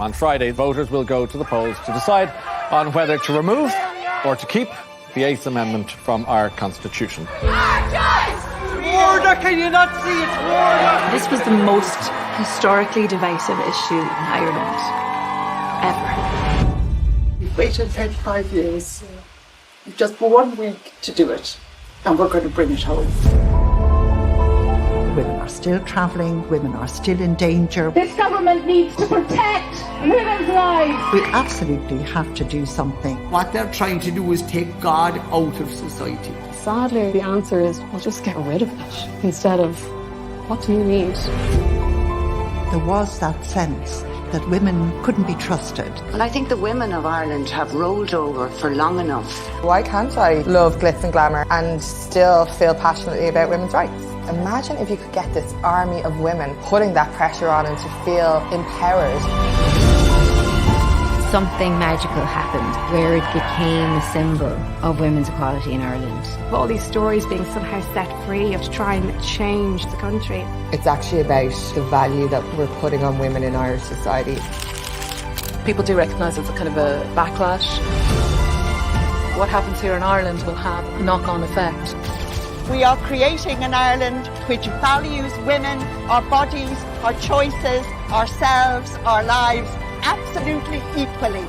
On Friday, voters will go to the polls to decide on whether to remove or to keep the 8th Amendment from our Constitution. Order! Can you not see it's order? This was the most historically divisive issue in Ireland ever. We've waited 35 years. We've just 1 week to do it, and we're going to bring it home. Women are still travelling, women are still in danger. This government needs to protect women's lives. We absolutely have to do something. What they're trying to do is take God out of society. Sadly, the answer is, well, just get rid of it, instead of, what do you need? There was that sense that women couldn't be trusted. And I think the women of Ireland have rolled over for long enough. Why can't I love glitz and glamour and still feel passionately about women's rights? Imagine if you could get this army of women putting that pressure on and to feel empowered. Something magical happened where it became a symbol of women's equality in Ireland. All these stories being somehow set free to try and change the country. It's actually about the value that we're putting on women in Irish society. People do recognise it's a kind of a backlash. What happens here in Ireland will have a knock-on effect. We are creating an Ireland which values women, our bodies, our choices, ourselves, our lives, absolutely equally.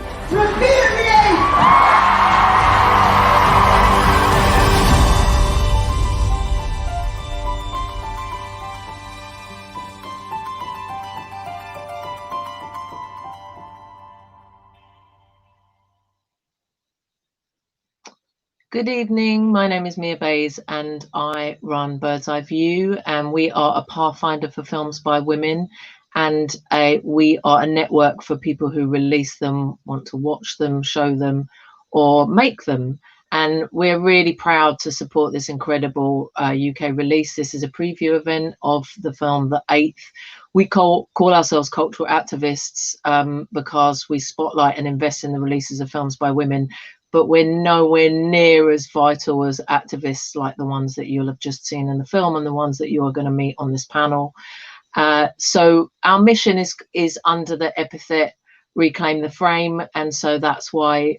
Good evening, my name is Mia Bays and I run Bird's Eye View, and we are a pathfinder for films by women, and we are a network for people who release them, want to watch them, show them or make them. And we're really proud to support this incredible UK release. This is a preview event of the film The 8th. We call ourselves cultural activists because we spotlight and invest in the releases of films by women, but we're nowhere near as vital as activists like the ones that you'll have just seen in the film and the ones that you are going to meet on this panel. So our mission is under the epithet Reclaim the Frame, and so that's why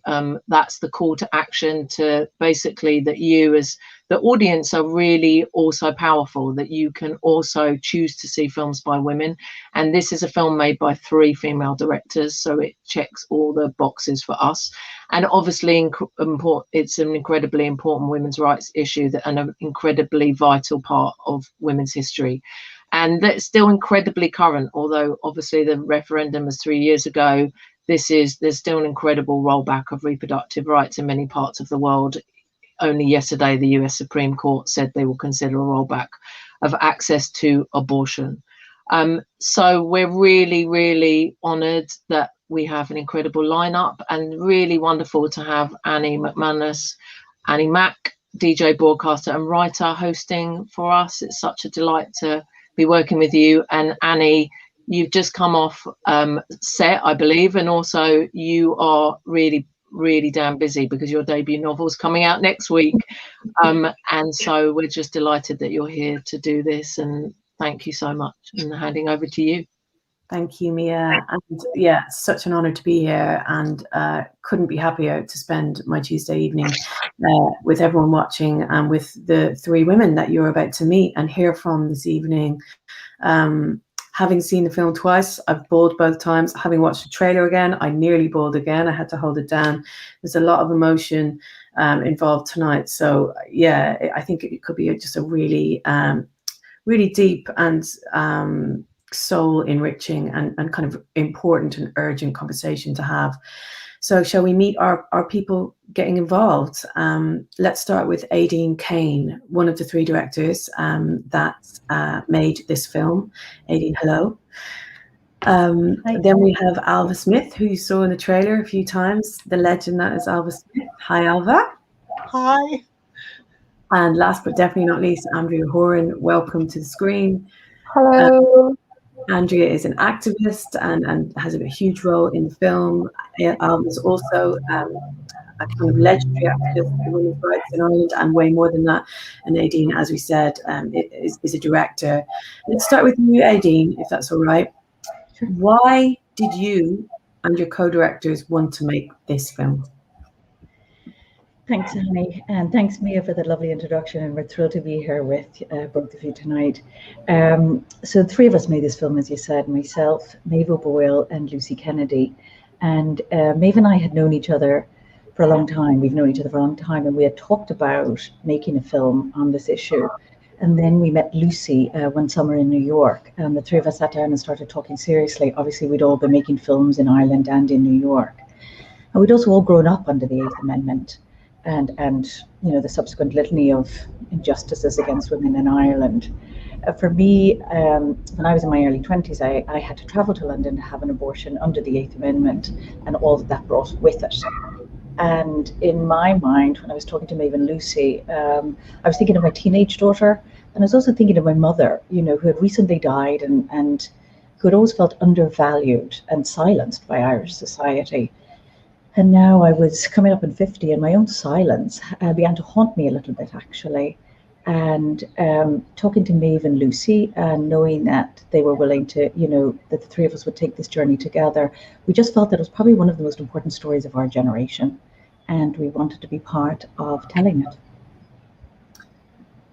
that's the call to action, to basically that you as the audience are really also powerful, that you can also choose to see films by women. And this is a film made by 3 female directors, so it checks all the boxes for us. And obviously it's an incredibly important women's rights issue and an incredibly vital part of women's history. And that's still incredibly current, although obviously the referendum was 3 years ago. There's still an incredible rollback of reproductive rights in many parts of the world. Only yesterday, the US Supreme Court said they will consider a rollback of access to abortion. So we're really, really honoured that we have an incredible lineup, and really wonderful to have Annie McManus, Annie Mac, DJ, broadcaster and writer, hosting for us. It's such a delight to be working with you. And Annie, you've just come off set, I believe, and also you are really, really damn busy because your debut novel's coming out next week. And so we're just delighted that you're here to do this, and thank you so much. And handing over to you. Thank you, Mia. And yeah, such an honour to be here, and couldn't be happier to spend my Tuesday evening with everyone watching and with the 3 women that you're about to meet and hear from this evening. Having seen the film twice, I've bawled both times. Having watched the trailer again, I nearly bawled again. I had to hold it down. There's a lot of emotion involved tonight. So yeah, I think it could be just a really, really deep and soul enriching and kind of important and urgent conversation to have. So shall we meet our people getting involved? Let's start with Aideen Kane, one of the 3 directors that made this film. Aideen, hello. Then we have Alva Smith, who you saw in the trailer a few times, the legend that is Alva Smith. Hi, Alva. Hi. And last but definitely not least, Andrea Horan, welcome to the screen. Hello. Andrea is an activist and has a huge role in the film. Is also a kind of legendary activist for women's rights in Ireland, and way more than that. And Aideen, as we said, is a director. Let's start with you, Aideen, if that's all right. Why did you and your co-directors want to make this film? Thanks, Annie, and thanks, Mia, for the lovely introduction. And we're thrilled to be here with both of you tonight. So the three of us made this film, as you said, myself, Maeve O'Boyle, and Lucy Kennedy. And Maeve and I had known each other for a long time. We've known each other for a long time, and we had talked about making a film on this issue. And then we met Lucy one summer in New York, and the three of us sat down and started talking seriously. Obviously, we'd all been making films in Ireland and in New York. And we'd also all grown up under the Eighth Amendment and you know, the subsequent litany of injustices against women in Ireland. For me, when I was in my early 20s, I had to travel to London to have an abortion under the Eighth Amendment and all that brought with it. And in my mind, when I was talking to Maeve and Lucy, I was thinking of my teenage daughter, and I was also thinking of my mother, you know, who had recently died and who had always felt undervalued and silenced by Irish society. And now I was coming up in 50, and my own silence began to haunt me a little bit, actually. And talking to Maeve and Lucy and knowing that they were willing to, you know, that the three of us would take this journey together, we just felt that it was probably one of the most important stories of our generation. And we wanted to be part of telling it.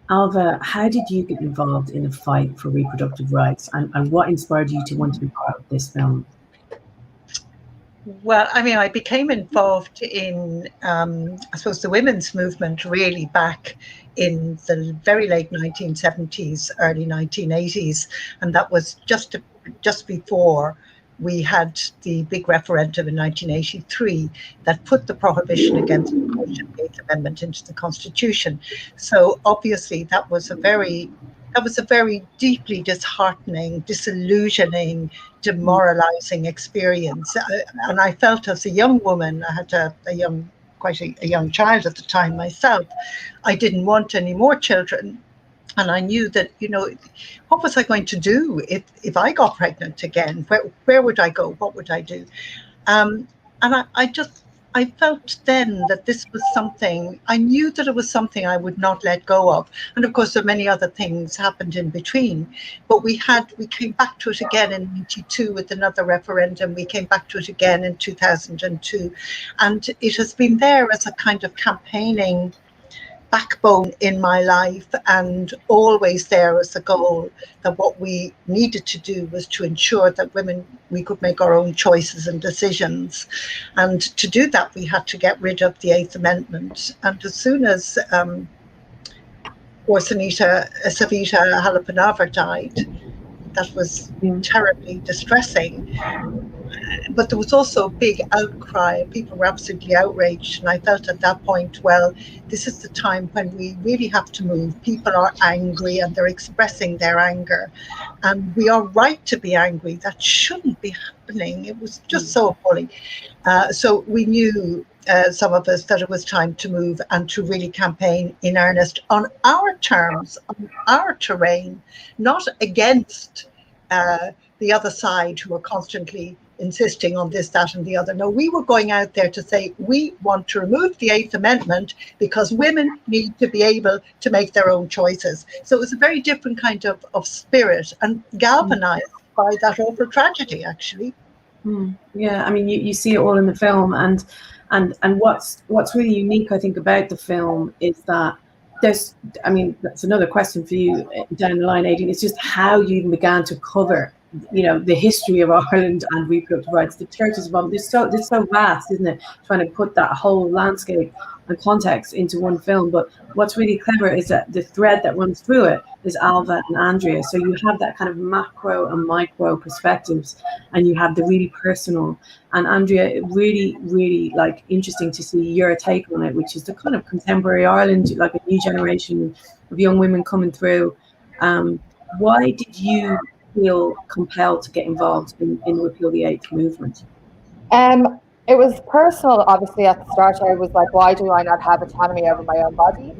Ailbhe, how did you get involved in the fight for reproductive rights, and what inspired you to want to be part of this film? Well, I mean, I became involved in, I suppose, the women's movement really back in the very late 1970s, early 1980s, and that was just before we had the big referendum in 1983 that put the prohibition against abortion, the Eighth Amendment, into the Constitution. So obviously that was a very deeply disheartening, disillusioning, demoralizing experience. And I felt, as a young woman, I had quite a young child at the time myself, I didn't want any more children. And I knew that, you know, what was I going to do if I got pregnant again? Where would I go? What would I do? And I felt then that this was something, I knew that it was something I would not let go of. And of course, there are many other things happened in between. But we came back to it again in 1992 with another referendum. We came back to it again in 2002. And it has been there as a kind of campaigning backbone in my life, and always there as a goal that what we needed to do was to ensure that women, we could make our own choices and decisions. And to do that, we had to get rid of the Eighth Amendment. And as soon as Savita Halappanavar died, that was terribly distressing. But there was also a big outcry. People were absolutely outraged. And I felt at that point, well, this is the time when we really have to move. People are angry and they're expressing their anger. And we are right to be angry. That shouldn't be happening. It was just so appalling. So we knew, some of us, that it was time to move and to really campaign in earnest on our terms, on our terrain, not against the other side who are constantly insisting on this, that, and the other. No, we were going out there to say, we want to remove the Eighth Amendment because women need to be able to make their own choices. So it was a very different kind of spirit, and galvanized by that awful tragedy, actually. Yeah, I mean, you see it all in the film, and what's really unique, I think, about the film is that there's, I mean, that's another question for you down the line, Aidan. It's just how you even began to cover, you know, the history of Ireland and reproductive rights. The church's involvement. It's so vast, isn't it? Trying to put that whole landscape and context into one film. But what's really clever is that the thread that runs through it is Ailbhe and Andrea. So you have that kind of macro and micro perspectives, and you have the really personal. And Andrea, really, really like interesting to see your take on it, which is the kind of contemporary Ireland, like a new generation of young women coming through. Why did you feel compelled to get involved in Repeal the Eighth movement? It was personal, obviously. At the start, I was like, why do I not have autonomy over my own body?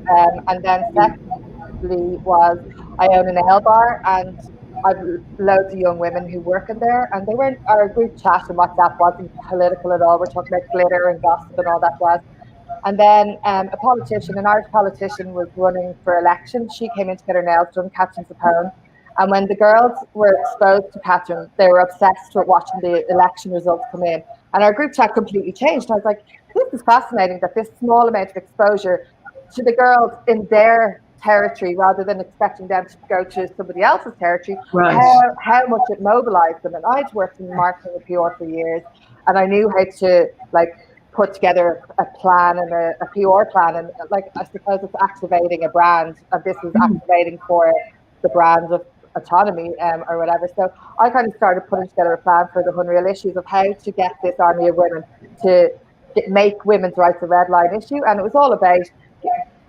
And then secondly was, I own a nail bar, and I've loads of young women who work in there, and they weren't, our group chat and WhatsApp wasn't political at all. We're talking about glitter and gossip and all that was. And then a politician, an Irish politician, was running for election. She came in to get her nails done, Catherine Sapone. And when the girls were exposed to Catherine, they were obsessed with watching the election results come in. And our group chat completely changed. I was like, this is fascinating that this small amount of exposure to the girls in their territory rather than expecting them to go to somebody else's territory, how much it mobilized them. And I'd worked in marketing and PR for years, and I knew how to put together a plan and a PR plan, and I suppose it's activating a brand, and this was activating for the brand of autonomy or whatever. So I kind of started putting together a plan for the Unreal issues of how to get this army of women to make women's rights a red line issue. And it was all about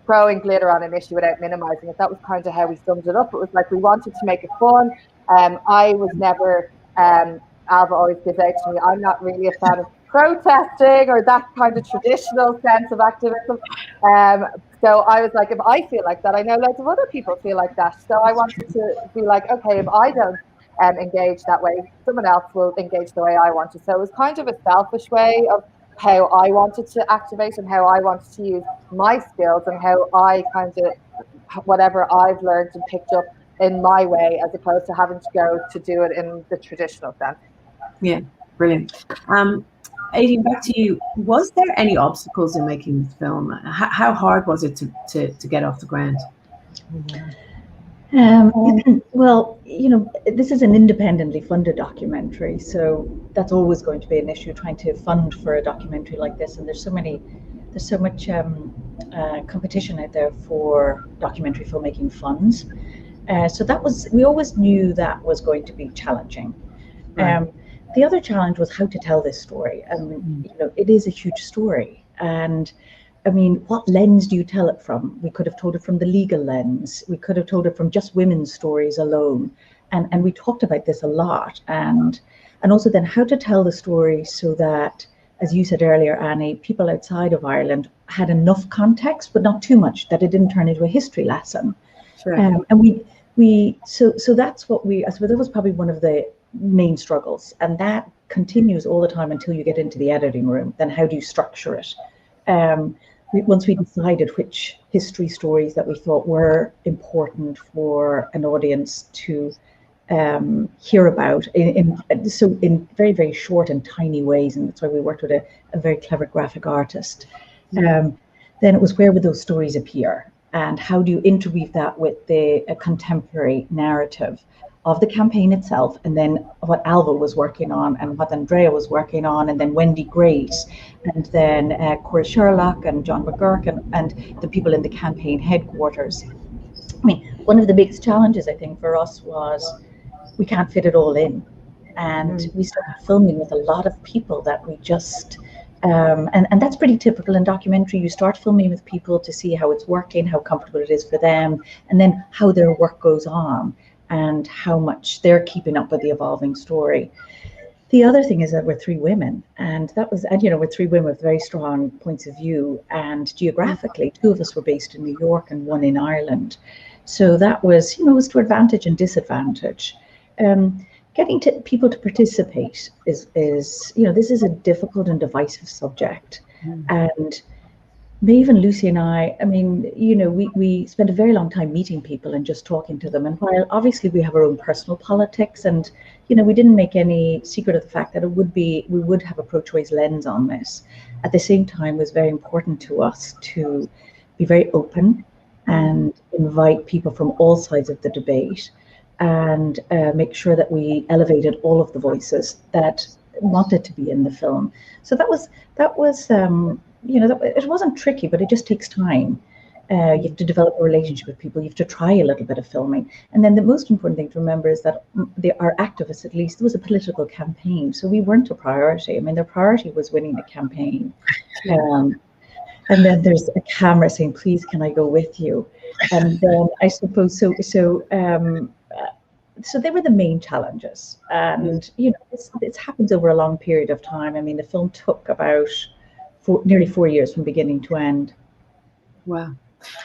throwing glitter on an issue without minimizing it. That was kind of how we summed it up. It was like we wanted to make it fun. I was never, Alva always gives out to me, I'm not really a fan of protesting or that kind of traditional sense of activism. So I was like, if I feel like that, I know loads of other people feel like that. So I wanted to be like, okay, if I don't engage that way, someone else will engage the way I want to. So it was kind of a selfish way of how I wanted to activate and how I wanted to use my skills and how I kind of, whatever I've learned and picked up in my way, as opposed to having to go to do it in the traditional sense. Yeah, brilliant. Aideen, back to you. Was there any obstacles in making this film? How hard was it to get off the ground? Well, this is an independently funded documentary, so that's always going to be an issue, trying to fund for a documentary like this. And there's so much competition out there for documentary filmmaking funds. So we always knew that was going to be challenging. Right. The other challenge was how to tell this story. It is a huge story, and I mean, what lens do you tell it from? We could have told it from the legal lens. We could have told it from just women's stories alone. And we talked about this a lot. And also then how to tell the story so that, as you said earlier, Annie, people outside of Ireland had enough context, but not too much, that it didn't turn into a history lesson. Sure. So that's what I suppose that was probably one of the main struggles. And that continues all the time until you get into the editing room. Then how do you structure it? Once we decided which history stories that we thought were important for an audience to hear about in very, very short and tiny ways, and that's why we worked with a very clever graphic artist, then it was, where would those stories appear, and how do you interweave that with a contemporary narrative of the campaign itself, and then what Alva was working on, and what Andrea was working on, and then Wendy Grace, and then Corey Sherlock and John McGurk, and the people in the campaign headquarters. I mean, one of the biggest challenges, I think, for us was we can't fit it all in. And we started filming with a lot of people that we just, and that's pretty typical in documentary. You start filming with people to see how it's working, how comfortable it is for them, and then how their work goes on, and how much they're keeping up with the evolving story. The other thing is that we're three women, and we're three women with very strong points of view, and geographically, two of us were based in New York and one in Ireland. So that was, was to advantage and disadvantage. Getting people to participate is this is a difficult and divisive subject. And Maeve and Lucy and I mean, we spent a very long time meeting people and just talking to them. And while obviously we have our own personal politics, and we didn't make any secret of the fact that we would have a pro-choice lens on this. At the same time, it was very important to us to be very open and invite people from all sides of the debate, and make sure that we elevated all of the voices that wanted to be in the film. So that was it wasn't tricky, but it just takes time. You have to develop a relationship with people. You have to try a little bit of filming. And then the most important thing to remember is that our activists, at least, it was a political campaign. So we weren't a priority. I mean, their priority was winning the campaign. And then there's a camera saying, please, can I go with you? And then I suppose, so they were the main challenges. And, this happens over a long period of time. I mean, the film took about nearly 4 years from beginning to end. Wow.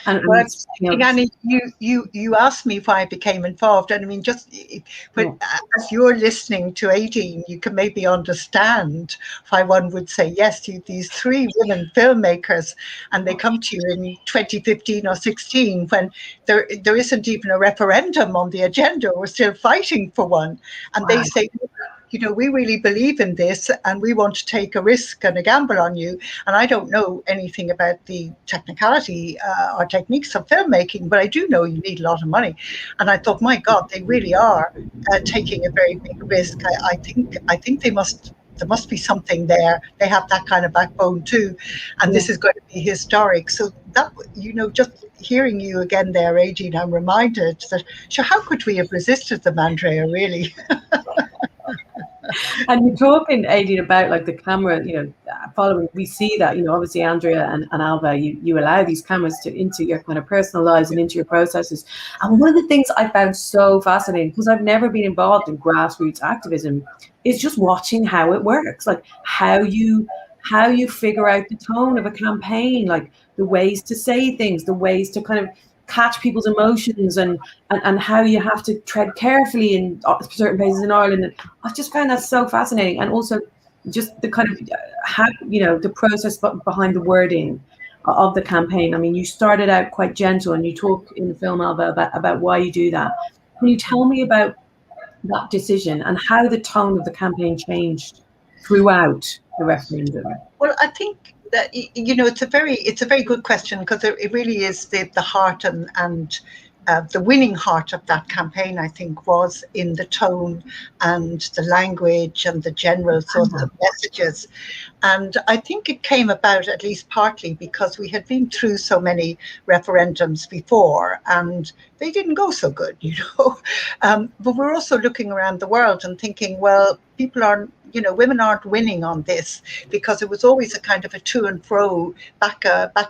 Annie, you asked me why I became involved, and I mean, as you're listening to Aideen, you can maybe understand why one would say yes to these three women filmmakers, and they come to you in 2015 or 16 when there isn't even a referendum on the agenda. We're still fighting for one, and they say, we really believe in this and we want to take a risk and a gamble on you. And I don't know anything about the technicality or techniques of filmmaking, but I do know you need a lot of money. And I thought, my God, they really are taking a very big risk. I think there must be something there. They have that kind of backbone too. And this is going to be historic. So that, just hearing you again there, Aideen, I'm reminded that, so how could we have resisted them, Andrea, really? And you're talking, Aideen, about like the camera, following, we see that, obviously Andrea and Alva, you allow these cameras into your kind of personal lives and into your processes. And one of the things I found so fascinating, because I've never been involved in grassroots activism, is just watching how it works, like how you figure out the tone of a campaign, like the ways to say things, the ways to kind of catch people's emotions, and how you have to tread carefully in certain places in Ireland. And I just found that so fascinating. And also just the kind of how, the process behind the wording of the campaign. I mean, you started out quite gentle, and you talk in the film, Alva, about why you do that. Can you tell me about that decision and how the tone of the campaign changed throughout the referendum? Well, I think that, it's a very good question, because it really is the heart and the winning heart of that campaign, I think, was in the tone and the language and the general sort of messages. And I think it came about at least partly because we had been through so many referendums before and they didn't go so good, but we're also looking around the world and thinking, well, people aren't, women aren't winning on this, because it was always a kind of a to and fro, back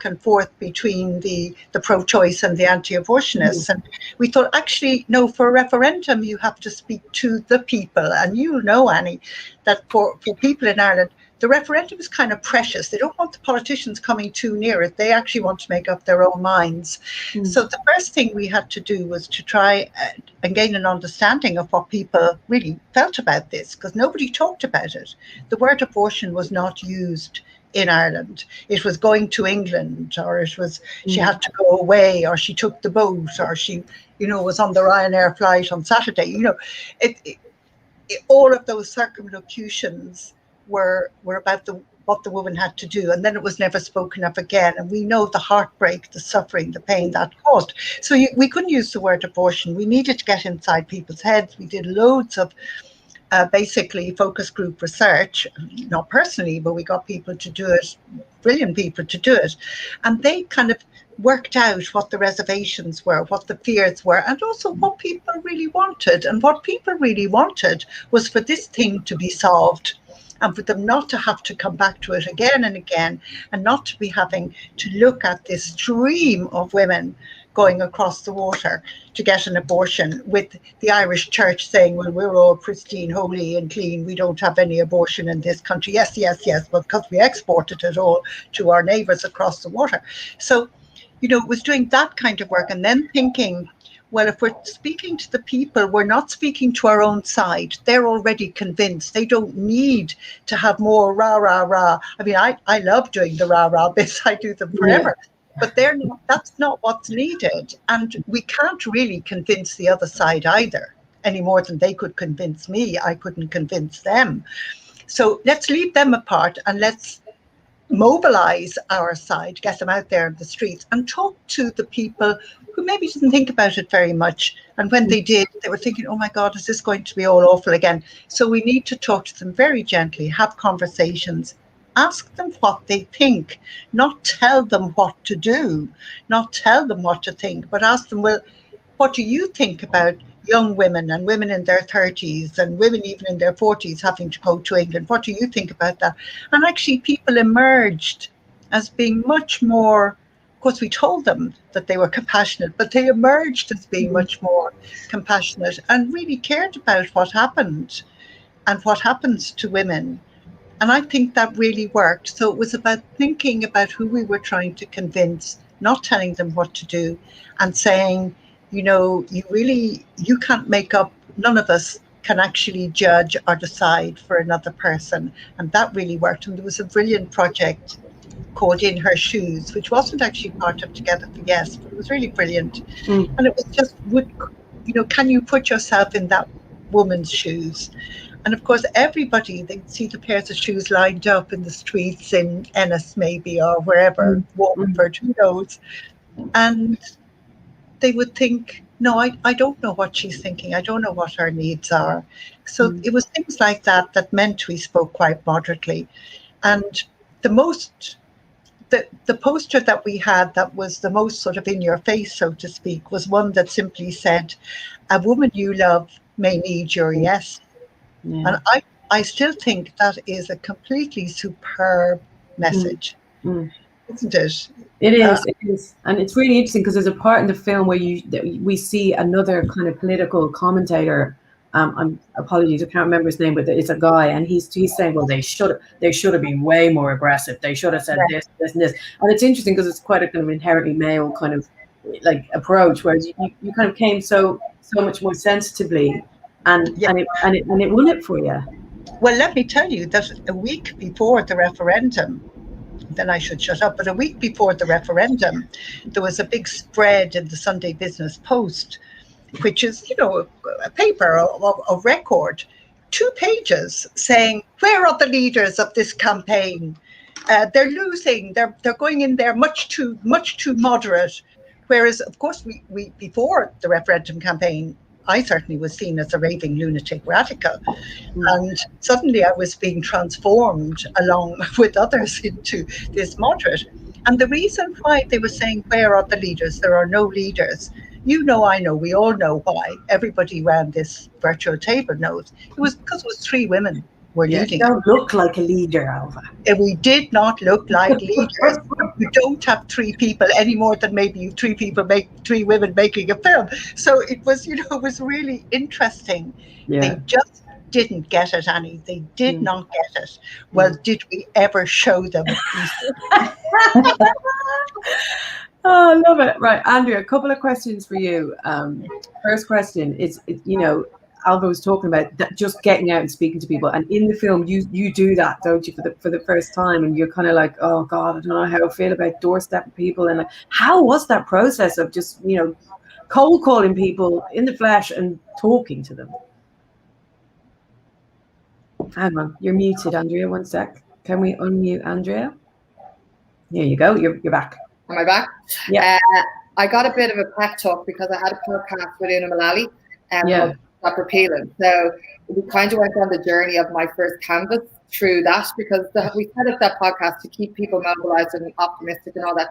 and forth between the pro-choice and the anti-abortionists. And we thought, actually, no, for a referendum, you have to speak to the people. And Annie, that for people in Ireland, the referendum is kind of precious. They don't want the politicians coming too near it. They actually want to make up their own minds. So the first thing we had to do was to try and gain an understanding of what people really felt about this, because nobody talked about it. The word abortion was not used in Ireland. It was going to England, or it was she had to go away, or she took the boat, or she, was on the Ryanair flight on Saturday. All of those circumlocutions were about what the woman had to do, and then it was never spoken of again. And we know the heartbreak, the suffering, the pain that caused. So we couldn't use the word abortion. We needed to get inside people's heads. We did loads of basically focus group research, not personally, but we got people to do it, brilliant people to do it, and they kind of worked out what the reservations were, what the fears were, and also what people really wanted. And what people really wanted was for this thing to be solved, and for them not to have to come back to it again and again, and not to be having to look at this stream of women going across the water to get an abortion, with the Irish church saying, well, we're all pristine, holy and clean, we don't have any abortion in this country. Yes, but because we exported it all to our neighbours across the water. So, it was doing that kind of work, and then thinking, well, if we're speaking to the people, we're not speaking to our own side. They're already convinced. They don't need to have more rah, rah, rah. I mean, I love doing the rah, rah bits. I do them forever. But that's not what's needed. And we can't really convince the other side either, any more than they could convince me. I couldn't convince them. So let's leave them apart, and let's mobilize our side, get them out there in the streets and talk to the people who maybe didn't think about it very much. And when they did, they were thinking, oh my God, is this going to be all awful again? So we need to talk to them very gently, have conversations, ask them what they think, not tell them what to do, not tell them what to think, but ask them, well, what do you think about young women and women in their 30s and women even in their 40s having to go to England? What do you think about that? And actually people emerged as being much more, of course we told them that they were compassionate, but they emerged as being much more compassionate and really cared about what happened and what happens to women. And I think that really worked. So it was about thinking about who we were trying to convince, not telling them what to do, and saying, you can't make up, none of us can actually judge or decide for another person. And that really worked. And there was a brilliant project called In Her Shoes, which wasn't actually part of Together for Yes, but it was really brilliant. And it was just, can you put yourself in that woman's shoes? And of course, everybody, they'd see the pairs of shoes lined up in the streets in Ennis maybe, or wherever, Waterford, who knows. And they would think, no, I don't know what she's thinking. I don't know what her needs are. So it was things like that that meant we spoke quite moderately. And the poster that we had that was the most sort of in your face, so to speak, was one that simply said, a woman you love may need your yes. And I still think that is a completely superb message, isn't it? It is. And it's really interesting because there's a part in the film where we see another kind of political commentator. Apologies, I can't remember his name, but it's a guy, and he's saying, well, they should have been way more aggressive. They should have said this, and this. And it's interesting because it's quite a kind of inherently male kind of like approach, whereas you kind of came so much more sensitively, and it won it for you. Well, let me tell you that a week before the referendum, then I should shut up, but a week before the referendum, there was a big spread in the Sunday Business Post, which is, you know, a paper of record, 2 pages saying, where are the leaders of this campaign? They're losing, they're going in there much too moderate. Whereas, of course, we before the referendum campaign, I certainly was seen as a raving lunatic radical. And suddenly I was being transformed along with others into this moderate. And the reason why they were saying, where are the leaders? There are no leaders. You know, I know, we all know why. Everybody around this virtual table knows. It was because it was 3 women were leading. You don't look like a leader, Ailbhe. And we did not look like leaders. You don't have 3 people any more than maybe 3 women making a film. So it was, you know, it was really interesting. Yeah. They just didn't get it, Annie. They did not get it. Well, did we ever show them? Oh, I love it. Right, Andrea, a couple of questions for you. First question is, you know, Ailbhe was talking about that, just getting out and speaking to people, and in the film you do that, don't you, for the first time, and you're kind of like, oh God, I don't know how I feel about doorstep people, and like, how was that process of just, you know, cold calling people in the flesh and talking to them? Hang on, you're muted, Andrea. One sec. Can we unmute Andrea? Here you go. You're back. Am I back? Yeah. I got a bit of a pep talk because I had a podcast with Una Mullally. Stop Repealing. So we kind of went on the journey of my first canvas through that, because we set up that podcast to keep people mobilized and optimistic and all that.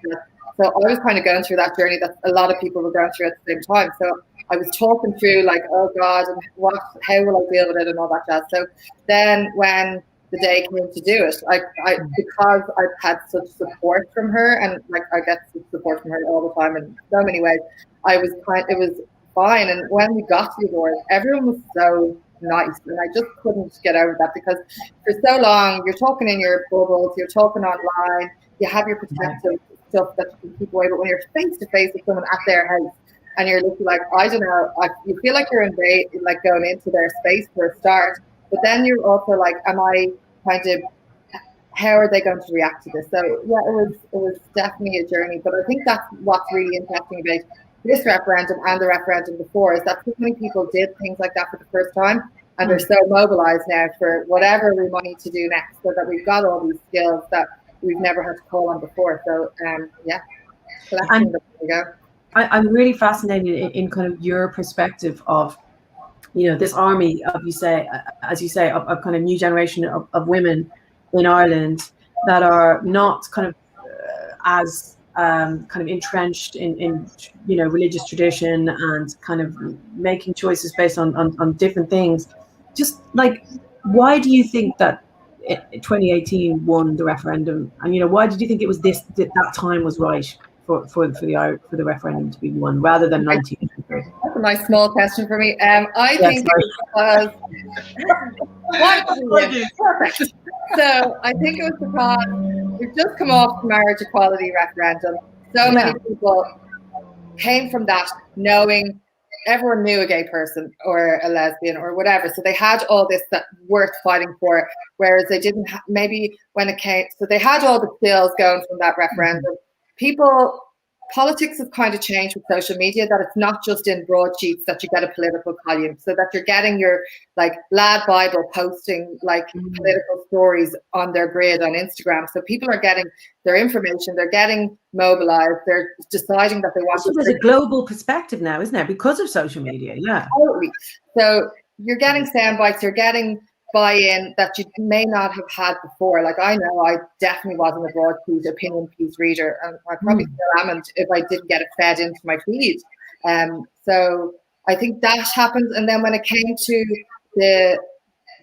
So I was kind of going through that journey that a lot of people were going through at the same time. So I was talking through like, oh God, and how will I deal with it and all that jazz. So then when the day came to do it, I because I've had such support from her, and like I get support from her all the time in so many ways, it was fine. And when we got to the awards, everyone was so nice, and I just couldn't get over that, because for so long you're talking in your bubbles, you're talking online, you have your protective stuff that you can keep away, but when you're face to face with someone at their house and you're looking like, I don't know, you feel like you're like going into their space for a start, but then you're also like, how are they going to react to this? So yeah, it was definitely a journey, but I think that's what's really interesting about this referendum and the referendum before, is that so many people did things like that for the first time, and they're so mobilized now for whatever we might need to do next, so that we've got all these skills that we've never had to call on before. So yeah, so that's there we go. I'm really fascinated in kind of your perspective of, you know, this army of, as you say, of kind of new generation of women in Ireland that are not kind of as kind of entrenched in you know, religious tradition, and kind of making choices based on different things. Just like, why do you think that 2018 won the referendum, and you know, why did you think it was that time was right for the referendum to be won rather than 1983? That's a nice small question for me. I think it was perfect. So I think it was because we've just come off the marriage equality referendum. So many people came from that knowing everyone knew a gay person or a lesbian or whatever. So they had all this that worth fighting for, whereas they didn't maybe when it came. So they had all the skills going from that referendum. People politics has kind of changed with social media, that it's not just in broadsheets that you get a political column, so that you're getting your like Lad Bible posting like political stories on their grid on Instagram. So people are getting their information, they're getting mobilized, they're deciding that they want to. There's a global perspective now, isn't there, because of social media? Yeah. Totally. So you're getting sound bites, you're getting buy-in that you may not have had before. Like I know I definitely wasn't a broadsheet opinion piece reader, and I probably still am if I didn't get it fed into my feed. So I think that happened, and then when it came to the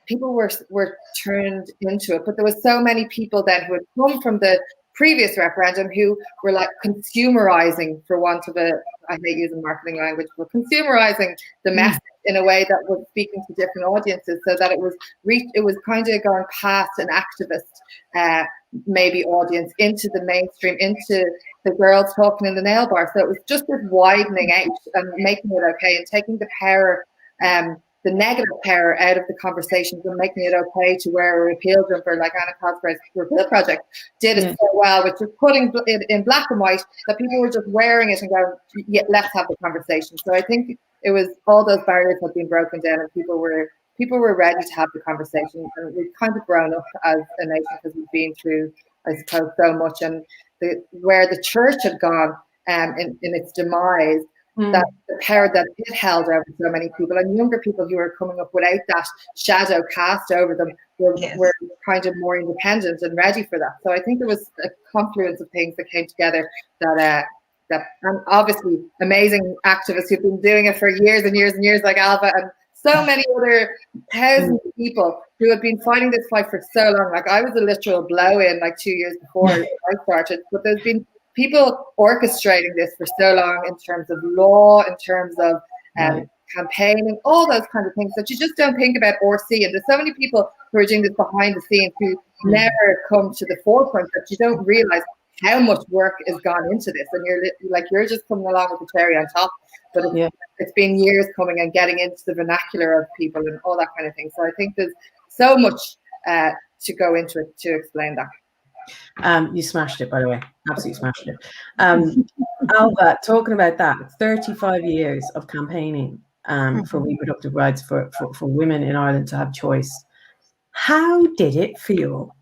people were turned into it, but there was so many people then who had come from the previous referendum who were like consumerizing, for want of I hate using marketing language, but consumerizing the message in a way that was speaking to different audiences, so that it was kind of going past an activist maybe audience into the mainstream, into the girls talking in the nail bar. So it was just this widening out and making it okay and taking the power, the negative power out of the conversations and making it okay to wear a repeal jumper like Anna Cosgrave's Repeal Project did it so well, which was putting it in black and white, that people were just wearing it and going, yeah, let's have the conversation. So I think it was all those barriers had been broken down, and people were ready to have the conversation. And we've kind of grown up as a nation because we've been through, I suppose, so much. And where the church had gone in its demise, that the power that it held over so many people, and younger people who were coming up without that shadow cast over them were kind of more independent and ready for that. So I think there was a confluence of things that came together that and obviously amazing activists who've been doing it for years and years and years, like Alva and so many other thousands of people who have been fighting this fight for so long. Like I was a literal blow-in like 2 years before I started, but there's been people orchestrating this for so long in terms of law, in terms of campaigning, all those kinds of things that you just don't think about or see. And there's so many people who are doing this behind the scenes who never come to the forefront, that you don't realize how much work has gone into this. And you're just coming along with the cherry on top. But it's been years coming and getting into the vernacular of people and all that kind of thing. So I think there's so much to go into it to explain that. You smashed it, by the way. Absolutely smashed it. Alva, talking about that, 35 years of campaigning for reproductive rights for women in Ireland to have choice. How did it feel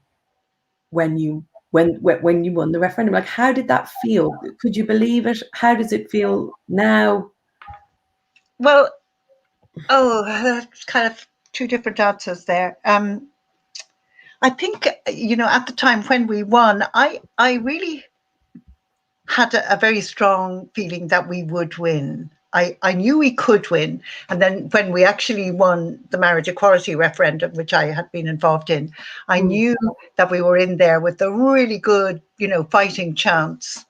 when you won the referendum? Like, how did that feel? Could you believe it? How does it feel now? Well, that's kind of two different answers there. I think, at the time when we won, I really had a very strong feeling that we would win. I knew we could win. And then when we actually won the marriage equality referendum, which I had been involved in, I knew that we were in there with a really good, fighting chance,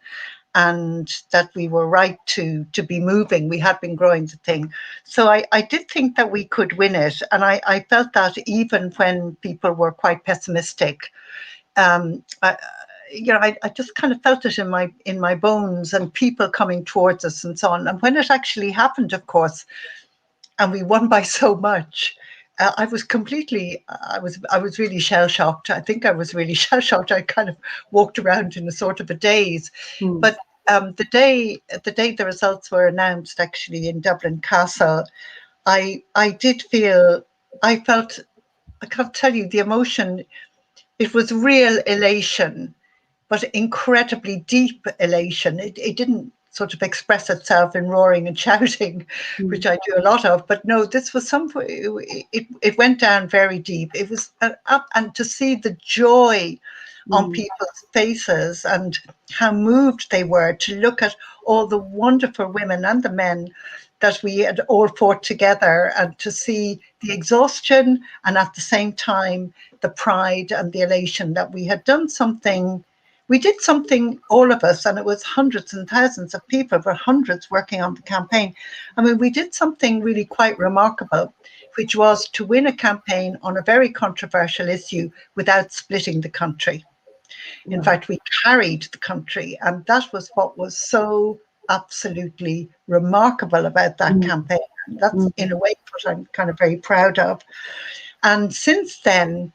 and that we were right to be moving. We had been growing the thing. So I did think that we could win it. And I felt that even when people were quite pessimistic. I just kind of felt it in my bones, and people coming towards us and so on. And when it actually happened, of course, and we won by so much, I was really shell-shocked. I think I was really shell-shocked. I kind of walked around in a sort of a daze. But the day the results were announced, actually in Dublin Castle, I felt, I can't tell you the emotion. It was real elation, but incredibly deep elation. It didn't sort of express itself in roaring and shouting, which I do a lot of. But no, this was it went down very deep. It was up, and to see the joy on people's faces and how moved they were to look at all the wonderful women and the men that we had all fought together, and to see the exhaustion and at the same time the pride and the elation that we had done something. We did something, all of us, and it was hundreds and thousands of people, but hundreds working on the campaign. I mean, we did something really quite remarkable, which was to win a campaign on a very controversial issue without splitting the country. In fact, we carried the country, and that was what was so absolutely remarkable about that campaign. That's in a way what I'm kind of very proud of. And since then,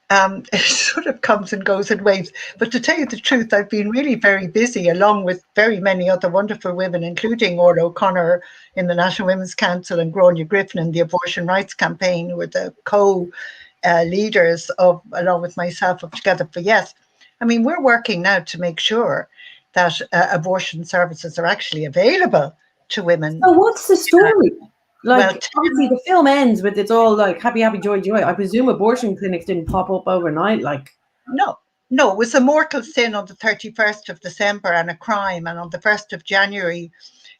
It sort of comes and goes in waves. But to tell you the truth, I've been really very busy, along with very many other wonderful women, including Orla O'Connor in the National Women's Council and Gráinne Griffin in the Abortion Rights Campaign, who were the co-leaders of, along with myself, of Together for Yes. I mean, we're working now to make sure that abortion services are actually available to women. So what's the story? Like, Well, obviously the film ends with it's all like happy, happy, joy, joy. I presume abortion clinics didn't pop up overnight. Like, no, it was a mortal sin on the 31st of December and a crime. And on the 1st of January,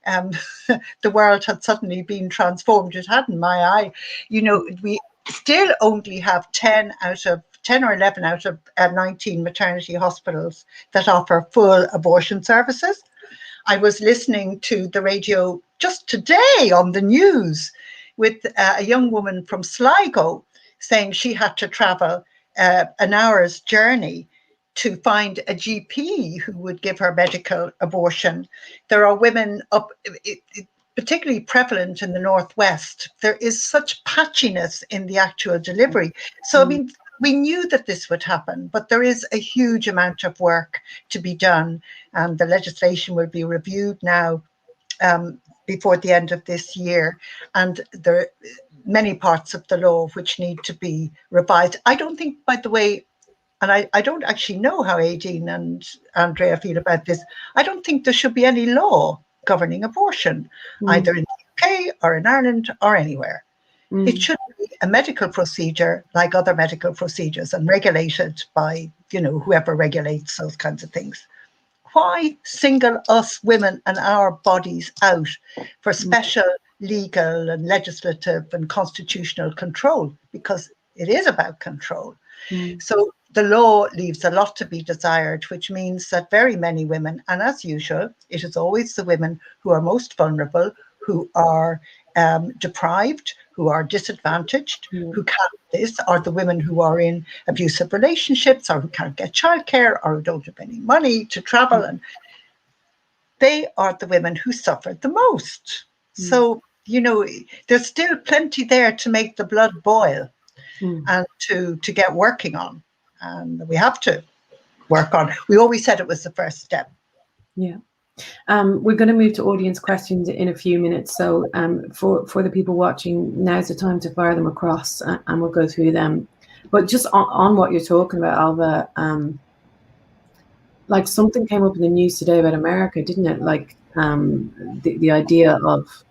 the world had suddenly been transformed. It had in my eye. You know, we still only have 10 or 11 out of 19 maternity hospitals that offer full abortion services. I was listening to the radio just today on the news with a young woman from Sligo saying she had to travel an hour's journey to find a GP who would give her medical abortion. There are women up, particularly prevalent in the Northwest. There is such patchiness in the actual delivery. So, I mean, we knew that this would happen, but there is a huge amount of work to be done. And the legislation will be reviewed now before the end of this year. And there are many parts of the law which need to be revised. I don't think, by the way, and I don't actually know how Aideen and Andrea feel about this, I don't think there should be any law governing abortion, either in the UK or in Ireland or anywhere. It should be a medical procedure like other medical procedures and regulated by, you know, whoever regulates those kinds of things. Why single us women and our bodies out for special legal and legislative and constitutional control? Because it is about control. So the law leaves a lot to be desired, which means that very many women, and as usual, it is always the women who are most vulnerable, who are deprived, who are disadvantaged, who can't this, are the women who are in abusive relationships or who can't get childcare or who don't have any money to travel. And they are the women who suffer the most. So, you know, there's still plenty there to make the blood boil and to get working on. And we have to work on. We always said it was the first step. Yeah. We're going to move to audience questions in a few minutes. So for the people watching, now's the time to fire them across and we'll go through them. But just on what you're talking about, Alva, like something came up in the news today about America, didn't it? Like the idea of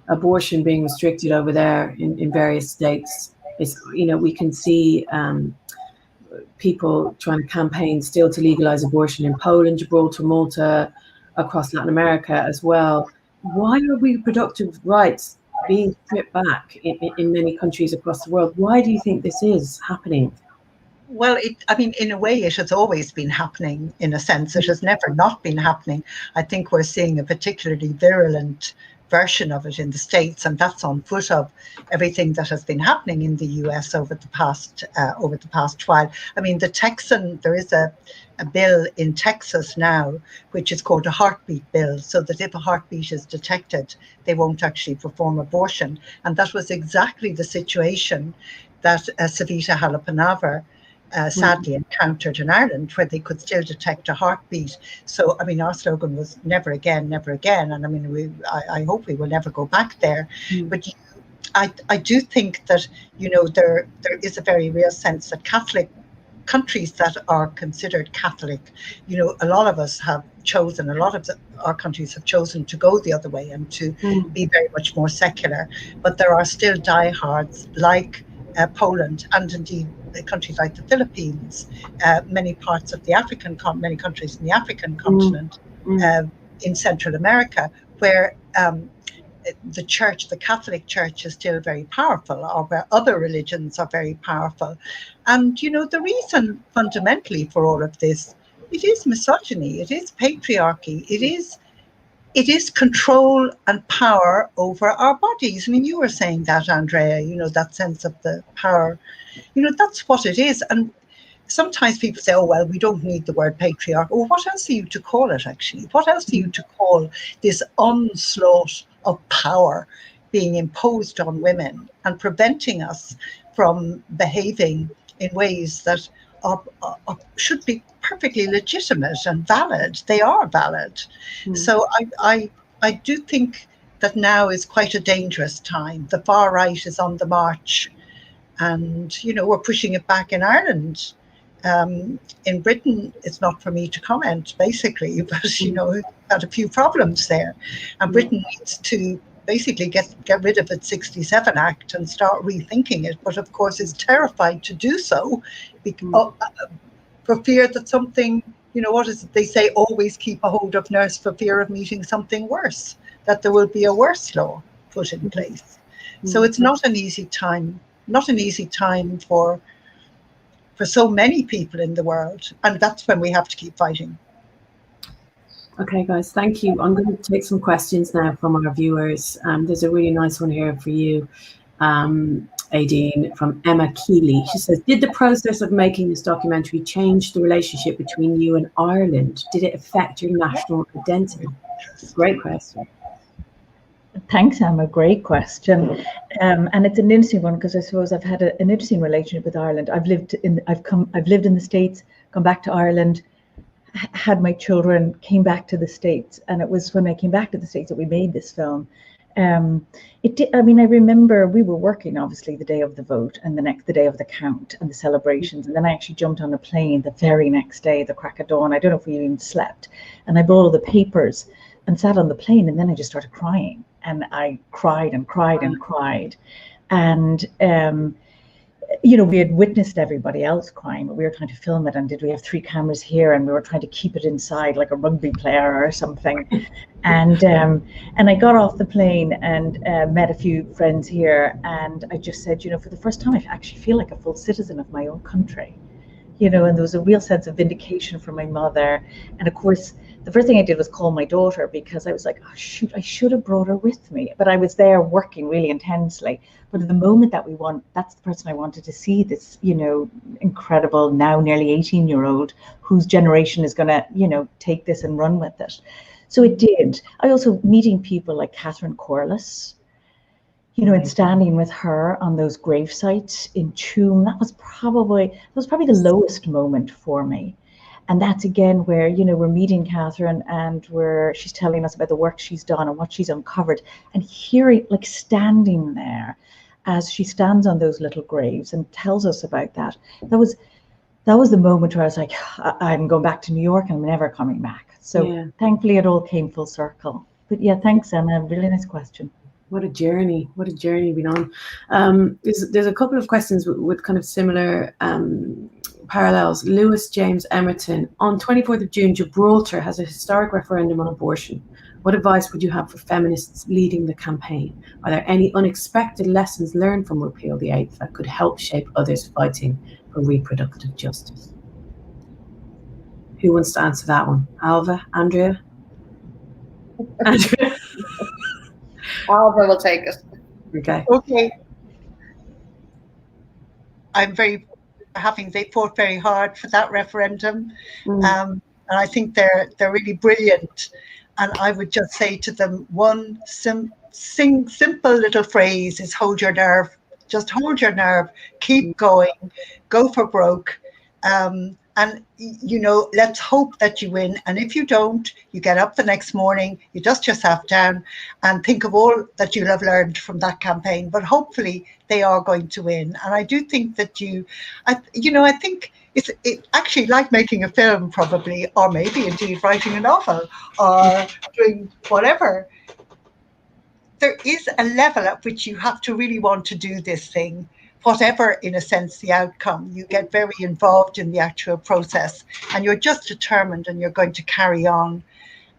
abortion being restricted over there in various states. Is, you know, we can see people trying to campaign still to legalize abortion in Poland, Gibraltar, Malta, across Latin America as well. Why are reproductive rights being stripped back in many countries across the world? Why do you think this is happening? Well, I mean, in a way, it has always been happening, in a sense. It has never not been happening. I think we're seeing a particularly virulent version of it in the States, and that's on foot of everything that has been happening in the US over the past while. I mean, there is a bill in Texas now, which is called a heartbeat bill, so that if a heartbeat is detected, they won't actually perform abortion. And that was exactly the situation that Savita Halappanavar sadly encountered in Ireland, where they could still detect a heartbeat. So, I mean, our slogan was never again, never again. And I mean, I hope we will never go back there. But I do think that, you know, there is a very real sense that Catholic countries that are considered Catholic, you know, a lot of us have chosen, our countries have chosen to go the other way and to be very much more secular. But there are still diehards like Poland, and indeed countries like the Philippines, many countries in the African continent, in Central America, where the Catholic Church is still very powerful, or where other religions are very powerful. And, you know, the reason fundamentally for all of this, it is misogyny, it is patriarchy, it is control and power over our bodies. I mean, you were saying that, Andrea, you know, that sense of the power, you know, that's what it is. And sometimes people say, oh, well, we don't need the word patriarch. Or what else are you to call it, actually? What else are you to call this onslaught of power being imposed on women and preventing us from behaving in ways that should be perfectly legitimate and valid. They are valid. So I do think that now is quite a dangerous time. The far right is on the march, and we're pushing it back in Ireland. In Britain, it's not for me to comment, basically, but we've had a few problems there, and Britain needs to basically get rid of its 67 Act and start rethinking it. But of course, is terrified to do so for fear that something, what is it they say? Always keep a hold of nurse for fear of meeting something worse. That there will be a worse law put in place. So it's not an easy time. Not an easy time for so many people in the world, and that's when we have to keep fighting. Okay, guys, thank you. I'm going to take some questions now from our viewers. There's a really nice one here for you, Aideen, from Emma Keeley. She says, did the process of making this documentary change the relationship between you and Ireland? Did it affect your national identity? Great question. Thanks, Emma. Great question, and it's an interesting one because I suppose I've had an interesting relationship with Ireland. I've lived in the States, come back to Ireland, had my children, came back to the States, and it was when I came back to the States that we made this film. I remember we were working obviously the day of the vote and the day of the count and the celebrations, and then I actually jumped on a plane the very next day, the crack of dawn. I don't know if we even slept, and I brought all the papers and sat on the plane, and then I just started crying. And I cried and cried and cried. And, we had witnessed everybody else crying, but we were trying to film it. And we have 3 cameras here, and we were trying to keep it inside like a rugby player or something. And I got off the plane and met a few friends here. And I just said, for the first time, I actually feel like a full citizen of my own country. And there was a real sense of vindication for my mother. And of course, the first thing I did was call my daughter, because I was like, oh, shoot, I should have brought her with me. But I was there working really intensely. But at the moment that that's the person I wanted to see, this, incredible, now nearly 18-year-old whose generation is going to, take this and run with it. So it did. I also, meeting people like Catherine Corless, and standing with her on those grave sites in Tuam, that was probably the lowest moment for me. And that's again where, we're meeting Catherine and she's telling us about the work she's done and what she's uncovered, and hearing, like, standing there as she stands on those little graves and tells us about that. That was the moment where I was like, I'm going back to New York and I'm never coming back. So Thankfully it all came full circle. But yeah, thanks, Emma. Really nice question. What a journey we've been on. There's a couple of questions with kind of similar parallels. Lewis James Emerton, on 24th of June, Gibraltar has a historic referendum on abortion. What advice would you have for feminists leading the campaign? Are there any unexpected lessons learned from Repeal the 8th that could help shape others fighting for reproductive justice? Who wants to answer that one? Alva? Andrea? Andrea? Alva will take it. Okay. They fought very hard for that referendum, and I think they're really brilliant. And I would just say to them, one simple little phrase is hold your nerve. Just hold your nerve, keep going, go for broke. And, let's hope that you win. And if you don't, you get up the next morning, you dust yourself down and think of all that you'll have learned from that campaign. But hopefully they are going to win. And I do think that I think it's actually like making a film probably, or maybe indeed writing a novel or doing whatever. There is a level at which you have to really want to do this thing. Whatever, in a sense, the outcome, you get very involved in the actual process, and you're just determined, and you're going to carry on,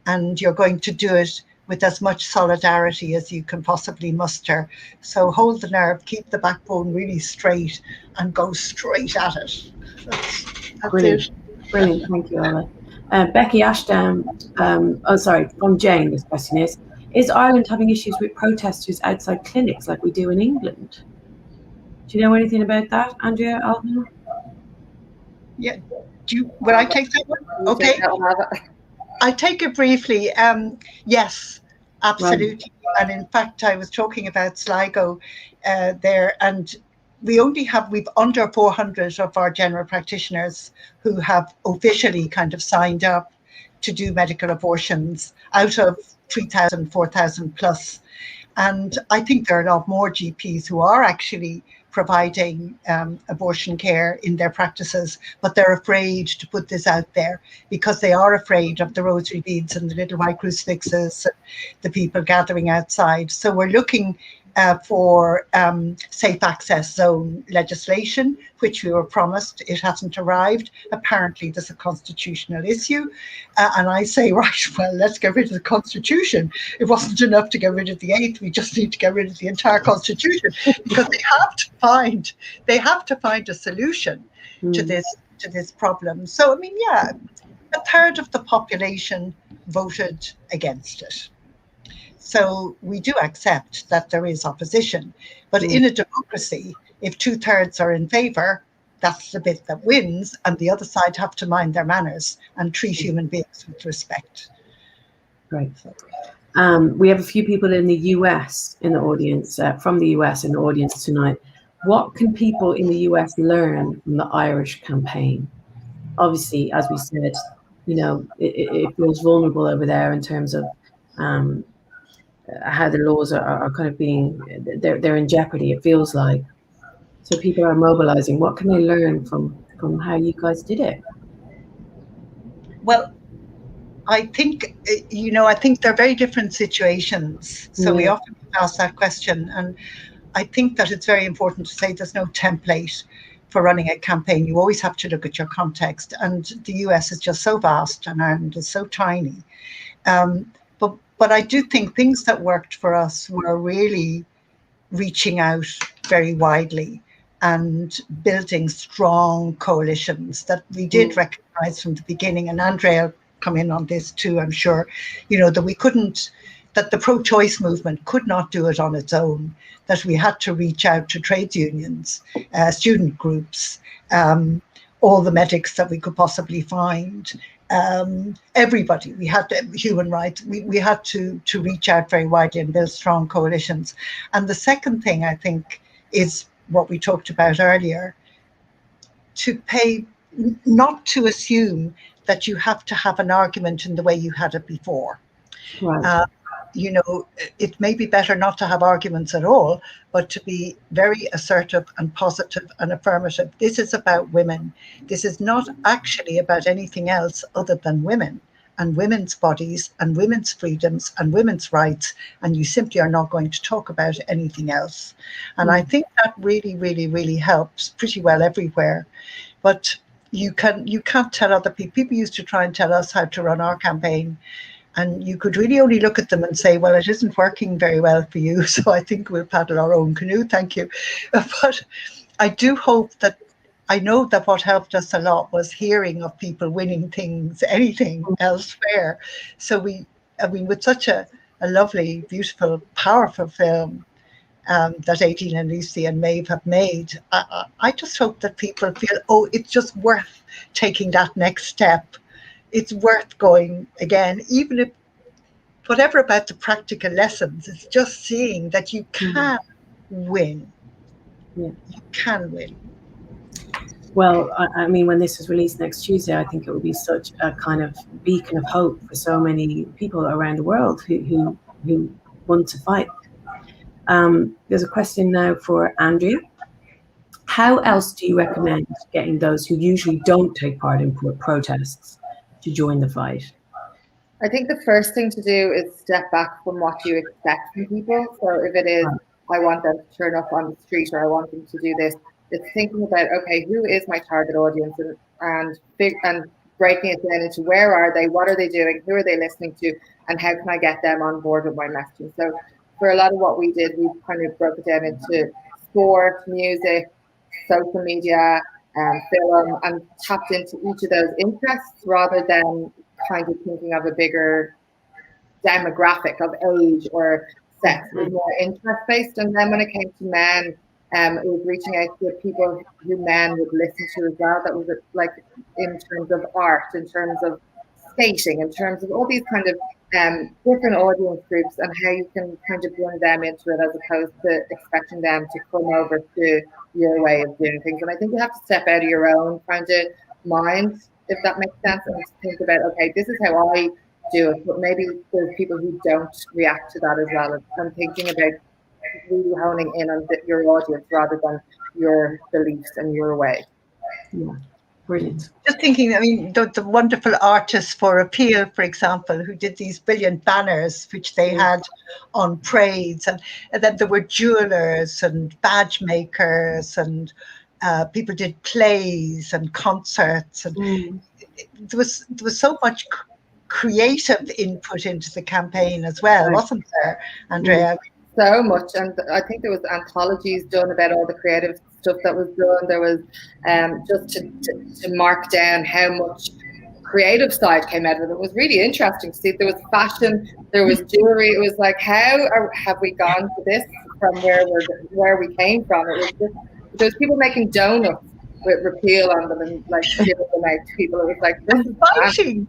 and you're going to do it with as much solidarity as you can possibly muster. So hold the nerve, keep the backbone really straight, and go straight at it. That's Brilliant. it. Brilliant. Thank you, Ella. Becky Ashdown, from Jane, this question is Ireland having issues with protesters outside clinics like we do in England? Do you know anything about that, Andrea? Alvin? Yeah. Will I take that one? Okay. I take it briefly. Yes, absolutely. Right. And in fact, I was talking about Sligo there, and we've under 400 of our general practitioners who have officially kind of signed up to do medical abortions out of 3,000, 4,000 plus. And I think there are a lot more GPs who are actually providing abortion care in their practices, but they're afraid to put this out there because they are afraid of the rosary beads and the little white crucifixes, the people gathering outside. So we're looking for safe access zone legislation, which we were promised. It hasn't arrived. Apparently there's a constitutional issue. And I say, right, well, let's get rid of the Constitution. It wasn't enough to get rid of the 8th. We just need to get rid of the entire Constitution because they have to find a solution to this problem. So, I mean, yeah, a third of the population voted against it. So we do accept that there is opposition, but in a democracy, if 2/3 are in favour, that's the bit that wins, and the other side have to mind their manners and treat human beings with respect. Right. We have a few people in the US in the audience, from the US in the audience tonight. What can people in the US learn from the Irish campaign? Obviously, as we said, you know, it feels vulnerable over there in terms of how the laws are kind of being, they're in jeopardy, it feels like. So people are mobilizing. What can they learn from how you guys did it? Well, I think, you know, I think they're very different situations. So we often ask that question. And I think that it's very important to say there's no template for running a campaign. You always have to look at your context. And the US is just so vast and Ireland is so tiny. But I do think things that worked for us were really reaching out very widely and building strong coalitions that we did recognize from the beginning. And Andrea will come in on this too, I'm sure, you know, that the pro-choice movement could not do it on its own, that we had to reach out to trade unions, student groups, all the medics that we could possibly find, everybody. We had human rights. We had to reach out very widely and build strong coalitions. And the second thing, I think, is what we talked about earlier, not to assume that you have to have an argument in the way you had it before. Right. You know, it may be better not to have arguments at all, but to be very assertive and positive and affirmative. This is about women. This is not actually about anything else other than women and women's bodies and women's freedoms and women's rights. And you simply are not going to talk about anything else. And I think that really, really, really helps pretty well everywhere. But you can't tell other people. People used to try and tell us how to run our campaign. And you could really only look at them and say, well, it isn't working very well for you, so I think we'll paddle our own canoe, thank you. But I do hope that, I know that what helped us a lot was hearing of people winning things, anything elsewhere. So with such a lovely, beautiful, powerful film that Aideen and Lucy and Maeve have made, I just hope that people feel, oh, it's just worth taking that next step. It's worth going again, even if whatever about the practical lessons, it's just seeing that you can win. Yeah. You can win. Well, I mean, when this is released next Tuesday, I think it will be such a kind of beacon of hope for so many people around the world who want to fight. There's a question now for Andrea. How else do you recommend getting those who usually don't take part in protests to join the fight? I think the first thing to do is step back from what you expect from people. So if it is, I want them to turn up on the street or I want them to do this, it's thinking about, okay, who is my target audience and breaking it down into where are they, what are they doing, who are they listening to, and how can I get them on board with my messaging. So for a lot of what we did, we kind of broke it down into sport, music, social media, film, and tapped into each of those interests rather than kind of thinking of a bigger demographic of age or sex. It was more interest-based. And then when it came to men, it was reaching out to people who men would listen to as well. That was like in terms of art, in terms of skating, in terms of all these kind of different audience groups and how you can kind of bring them into it as opposed to expecting them to come over to your way of doing things. And I think you have to step out of your own kind of mind, if that makes sense, and think about, okay, this is how I do it, but maybe there's people who don't react to that as well. And thinking about really honing in on your audience rather than your beliefs and your way. Yeah, brilliant. Just thinking, I mean, the wonderful artists for Appeal, for example, who did these brilliant banners, which they had on parades, and then there were jewelers and badge makers, and people did plays and concerts, and there was so much creative input into the campaign as well, wasn't there, Andrea? So much, and I think there was anthologies done about all the creative stuff that was done. There was just to mark down how much creative side came out of it. It was really interesting to see. There was fashion, there was jewelry. It was like, have we gone to this from where we came from? It was just, there was people making donuts with repeal on them and like giving them out to people. It was like, this is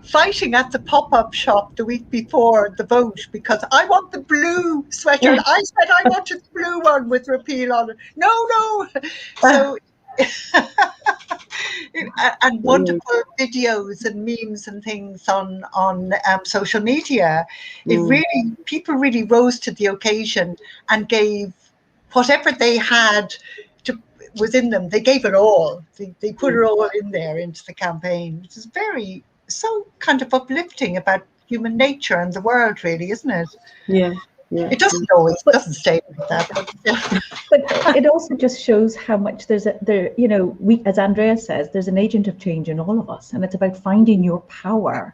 fighting at the pop-up shop the week before the vote because I want the blue sweater. And I said I wanted the blue one with repeal on it. No. So and wonderful videos and memes and things on social media. People really rose to the occasion and gave whatever they had within them. They gave it all. They put it all in there into the campaign, which is so kind of uplifting about human nature and the world, really, isn't it? Yeah. It doesn't always stay like that. But it also just shows how much we, as Andrea says, there's an agent of change in all of us, and it's about finding your power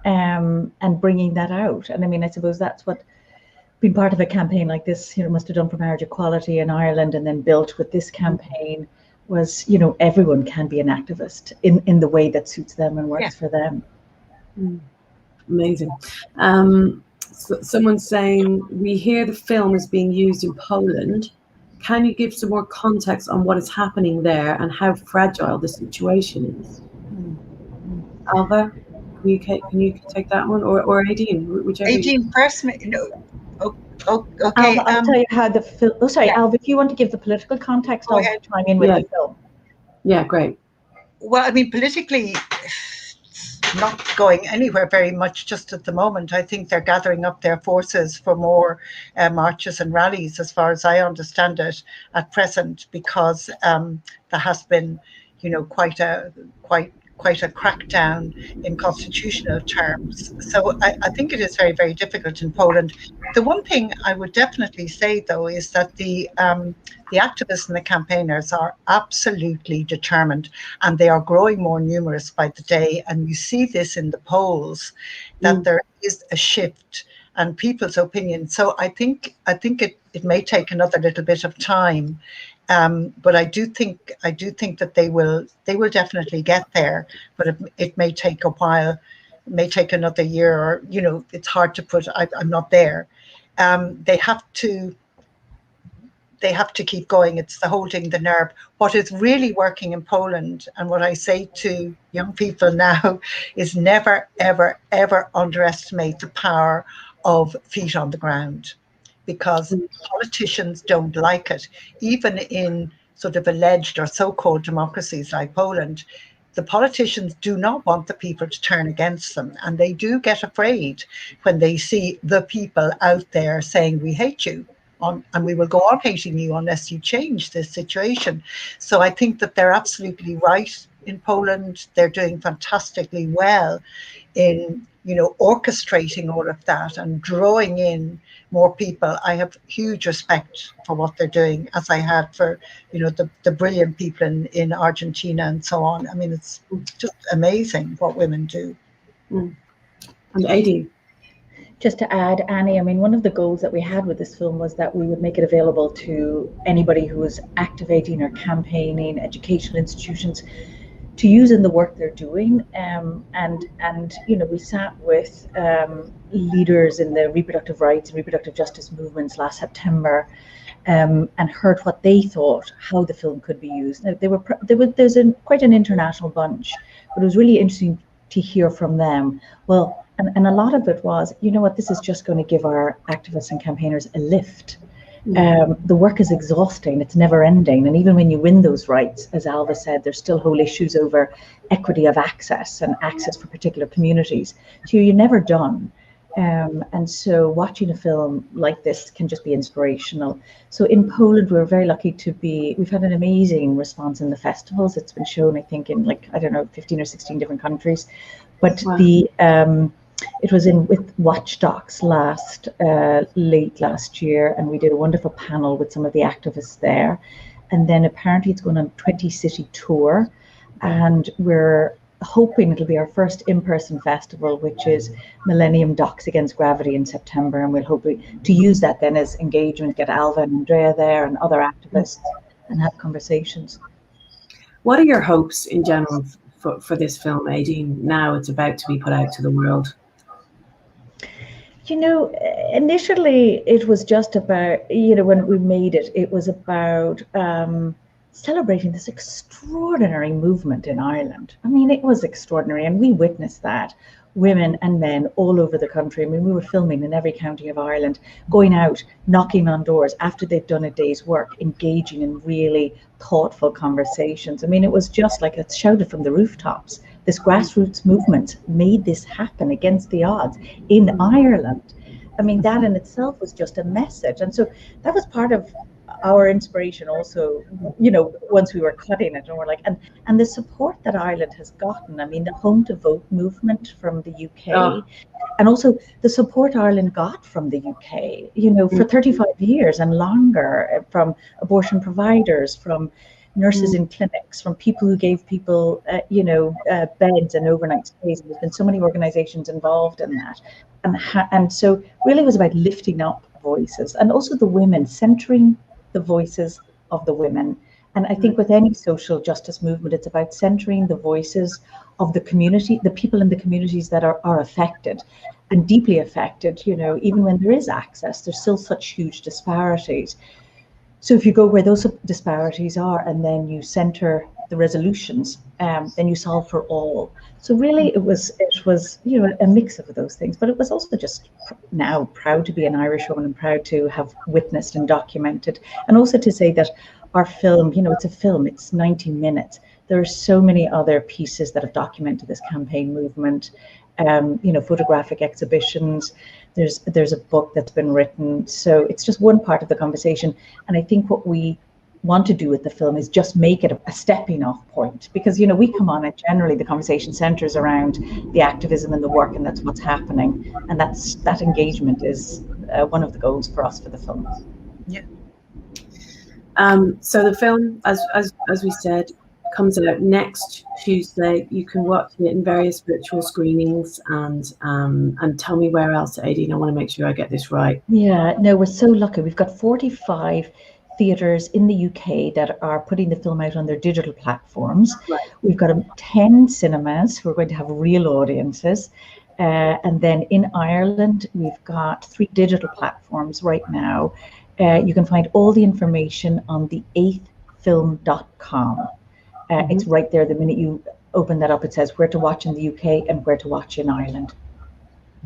and bringing that out. And I mean, I suppose that's what being part of a campaign like this, must have done for marriage equality in Ireland, and then built with this campaign was, everyone can be an activist in the way that suits them and works for them. Amazing. So someone's saying, we hear the film is being used in Poland. Can you give some more context on what is happening there and how fragile the situation is? Alva, can you take that one, or Aideen, whichever. Aideen first. Okay. I'll tell you how the film. Oh, sorry, Alva. If you want to give the political context, I'll chime in with the film. Yeah, great. Well, I mean, politically, it's not going anywhere very much just at the moment. I think they're gathering up their forces for more marches and rallies, as far as I understand it, at present, because there has been, quite a crackdown in constitutional terms. So I think it is very, very difficult in Poland. The one thing I would definitely say, though, is that the activists and the campaigners are absolutely determined, and they are growing more numerous by the day. And you see this in the polls, that there is a shift and people's opinion. So I think it may take another little bit of time. But I do think that they will definitely get there, but it may take a while. It may take another year, or it's hard to put. I'm not there. They have to keep going. It's the holding the nerve. What is really working in Poland, and what I say to young people now, is never, ever, ever underestimate the power of feet on the ground. Because politicians don't like it. Even in sort of alleged or so-called democracies like Poland, the politicians do not want the people to turn against them. And they do get afraid when they see the people out there saying, we hate you, and we will go on hating you unless you change this situation. So I think that they're absolutely right in Poland. They're doing fantastically well in orchestrating all of that and drawing in more people. I have huge respect for what they're doing, as I had for the brilliant people in Argentina and so on. I mean, it's just amazing what women do. And Aideen, just to add, Annie, I mean, one of the goals that we had with this film was that we would make it available to anybody who was activating or campaigning, educational institutions, to use in the work they're doing. And we sat with leaders in the reproductive rights and reproductive justice movements last September, and heard what they thought, how the film could be used. Now, there's quite an international bunch, but it was really interesting to hear from them. Well, and a lot of it was, this is just going to give our activists and campaigners a lift. The work is exhausting, it's never ending. And even when you win those rights, as Alva said, there's still whole issues over equity of access and access for particular communities. So you're never done. And so watching a film like this can just be inspirational. So in Poland, we're very lucky to be, we've had an amazing response in the festivals. It's been shown, I think, in 15 or 16 different countries. But wow. It was in with Watch Docs late last year, and we did a wonderful panel with some of the activists there. And then apparently it's going on a 20-city tour, and we're hoping it'll be our first in-person festival, which is Millennium Docs Against Gravity in September, and we'll hope to use that then as engagement, get Alva and Andrea there and other activists and have conversations. What are your hopes in general for this film, Aideen, now it's about to be put out to the world? You know, initially it was just about, when we made it, it was about celebrating this extraordinary movement in Ireland. I mean, it was extraordinary, and we witnessed that. Women and men all over the country. I mean, we were filming in every county of Ireland, going out, knocking on doors after they'd done a day's work, engaging in really thoughtful conversations. I mean, it was just like it's shouted from the rooftops. This grassroots movement made this happen against the odds in Ireland. I mean, that in itself was just a message. And so that was part of our inspiration also, once we were cutting it, and we're like, and the support that Ireland has gotten. I mean, the Home to Vote movement from the UK, and also the support Ireland got from the UK, for 35 years and longer, from abortion providers, from nurses in clinics, from people who gave people, beds and overnight stays. There's been so many organizations involved in that. And so really it was about lifting up voices, and also the women, centering the voices of the women. And I think with any social justice movement, it's about centering the voices of the community, the people in the communities that are affected and deeply affected. Even when there is access, there's still such huge disparities. So if you go where those disparities are, and then you center the resolutions, then you solve for all. So really it was a mix of those things, but it was also just now proud to be an Irish woman and proud to have witnessed and documented, and also to say that our film, it's a film, it's 90 minutes. There are so many other pieces that have documented this campaign movement, photographic exhibitions. There's a book that's been written. So it's just one part of the conversation. And I think what we want to do with the film is just make it a stepping off point, because we come on and generally the conversation centers around the activism and the work, and that's what's happening, and that engagement is one of the goals for us for the film. Yeah. So the film, as we said, comes out next Tuesday. You can watch it in various virtual screenings, and tell me where else, Aideen. I want to make sure I get this right. Yeah, no, we're so lucky. We've got 45 theatres in the UK that are putting the film out on their digital platforms. Right. We've got 10 cinemas who are going to have real audiences. And then in Ireland, we've got 3 digital platforms right now. You can find all the information on the 8thfilm.com. It's right there. The minute you open that up, it says where to watch in the UK and where to watch in Ireland.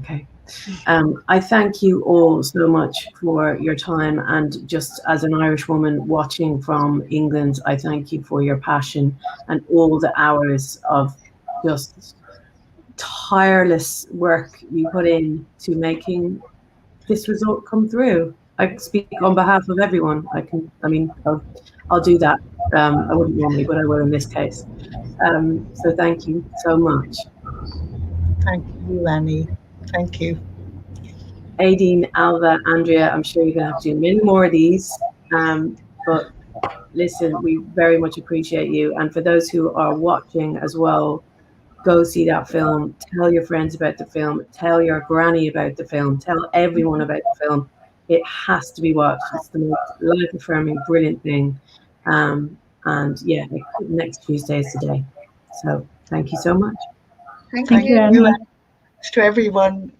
Okay. I thank you all so much for your time, and just as an Irish woman watching from England, I thank you for your passion and all the hours of just tireless work you put in to making this result come through. I speak on behalf of everyone. I'll do that. I wouldn't normally, but I will in this case. So thank you so much. Thank you, Annie. Thank you. Aideen, Alva, Andrea, I'm sure you're going to have to do many more of these. But listen, we very much appreciate you. And for those who are watching as well, go see that film. Tell your friends about the film. Tell your granny about the film. Tell everyone about the film. It has to be watched. It's the most life-affirming, brilliant thing. And yeah, next Tuesday is the day. So thank you so much. Thank you, Annie. To everyone.